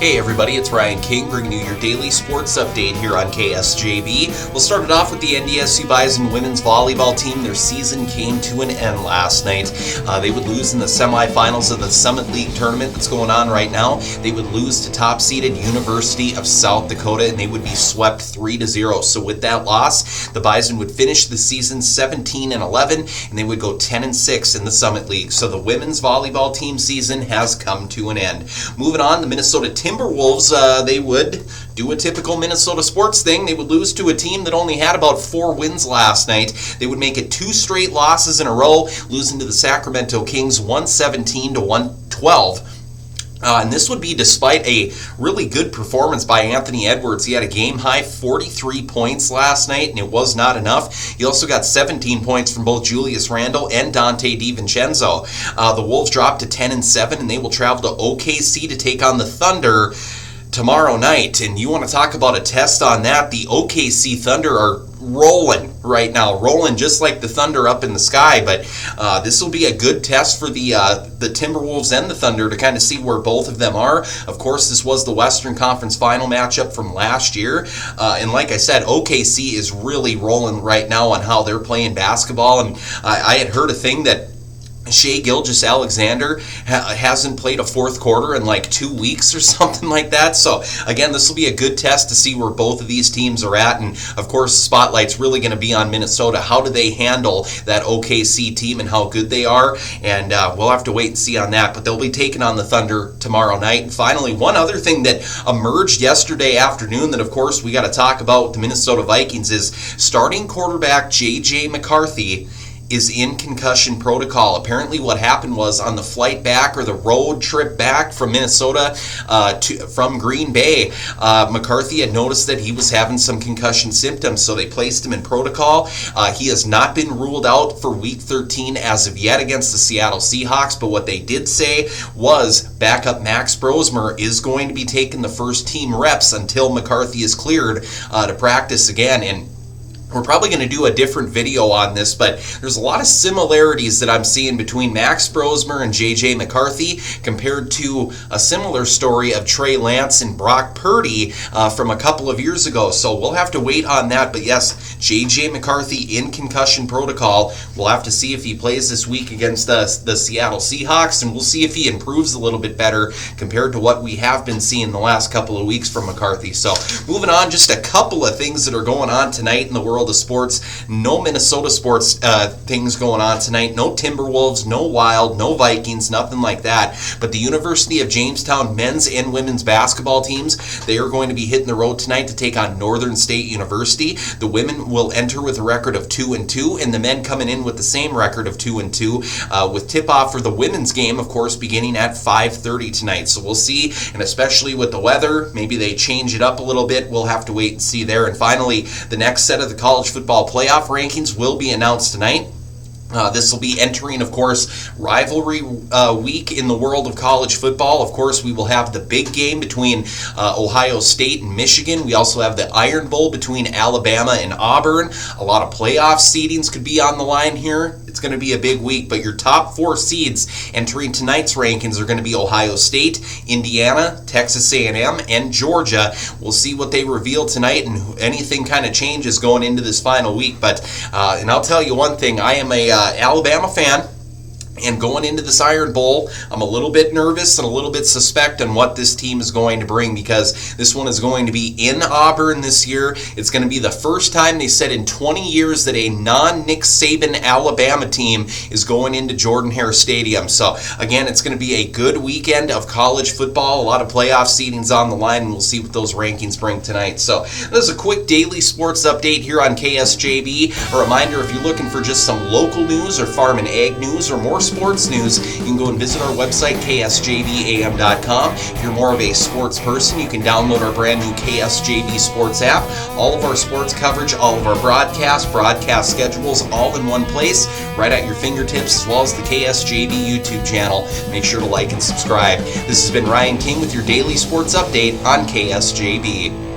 Hey everybody, it's Ryan King bringing you your daily sports update here on KSJB. We'll start it off with the NDSU Bison women's volleyball team. Their season came to an end last night. They would lose in the semifinals of the Summit League tournament that's going on right now. They would lose to top-seeded University of South Dakota, and they would be swept 3-0. So with that loss, the Bison would finish the season 17-11, and they would go 10-6 in the Summit League. So the women's volleyball team season has come to an end. Moving on, the Minnesota Timberwolves, they would do a typical Minnesota sports thing. They would lose to a team that only had about 4 wins last night. They would make it 2 straight losses in a row, losing to the Sacramento Kings 117-112. And this would be despite a really good performance by Anthony Edwards. He had a game-high 43 points last night, and it was not enough. He also got 17 points from both Julius Randle and Dante DiVincenzo. The Wolves dropped to 10-7, and they will travel to OKC to take on the Thunder tomorrow night. And you want to talk about a test on that? The OKC Thunder are rolling right now, rolling just like the Thunder up in the sky. But this will be a good test for the Timberwolves and the Thunder to kind of see where both of them are. Of course, this was the Western Conference Final matchup from last year, and like I said, OKC is really rolling right now on how they're playing basketball. And I had heard a thing that Shai Gilgeous-Alexander hasn't played a fourth quarter in like 2 weeks or something like that. So again, this will be a good test to see where both of these teams are at. And of course, the spotlight's really going to be on Minnesota. How do they handle that OKC team and how good they are? And we'll have to wait and see on that. But they'll be taking on the Thunder tomorrow night. And finally, one other thing that emerged yesterday afternoon that of course we got to talk about with the Minnesota Vikings is starting quarterback J.J. McCarthy is in concussion protocol. Apparently what happened was on the flight back or the road trip back from Minnesota from Green Bay, McCarthy had noticed that he was having some concussion symptoms, so they placed him in protocol. He has not been ruled out for Week 13 as of yet against the Seattle Seahawks, but what they did say was backup Max Brosmer is going to be taking the first team reps until McCarthy is cleared to practice again. And we're probably going to do a different video on this, but there's a lot of similarities that I'm seeing between Max Brosmer and J.J. McCarthy compared to a similar story of Trey Lance and Brock Purdy from a couple of years ago. So we'll have to wait on that. But yes, J.J. McCarthy in concussion protocol. We'll have to see if he plays this week against the Seattle Seahawks, and we'll see if he improves a little bit better compared to what we have been seeing the last couple of weeks from McCarthy. So moving on, just a couple of things that are going on tonight in the world of sports. No Minnesota sports things going on tonight. No Timberwolves, no Wild, no Vikings, nothing like that. But the University of Jamestown men's and women's basketball teams, they are going to be hitting the road tonight to take on Northern State University. The women will enter with a record of 2-2, and the men coming in with the same record of 2-2, with tip-off for the women's game, of course, beginning at 5:30 tonight. So we'll see, and especially with the weather, maybe they change it up a little bit. We'll have to wait and see there. And finally, the next set of the college football playoff rankings will be announced tonight. This will be entering, of course, rivalry week in the world of college football. Of course, we will have the big game between Ohio State and Michigan. We also have the Iron Bowl between Alabama and Auburn. A lot of playoff seedings could be on the line here. It's going to be a big week, but your top 4 seeds entering tonight's rankings are going to be Ohio State, Indiana, Texas A&M, and Georgia. We'll see what they reveal tonight and anything kind of changes going into this final week. But and I'll tell you one thing, I am a Alabama fan. And going into this Iron Bowl, I'm a little bit nervous and a little bit suspect on what this team is going to bring, because this one is going to be in Auburn this year. It's going to be the first time, they said, in 20 years that a non-Nick Saban Alabama team is going into Jordan-Hare Stadium. So, again, it's going to be a good weekend of college football. A lot of playoff seedings on the line, and we'll see what those rankings bring tonight. So, this is a quick daily sports update here on KSJB. A reminder, if you're looking for just some local news or farm and ag news or more sports news, you can go and visit our website, ksjbam.com. If you're more of a sports person, you can download our brand new KSJB Sports app. All of our sports coverage, all of our broadcast schedules, all in one place, right at your fingertips, as well as the KSJB YouTube channel. Make sure to like and subscribe. This has been Ryan King with your daily sports update on KSJB.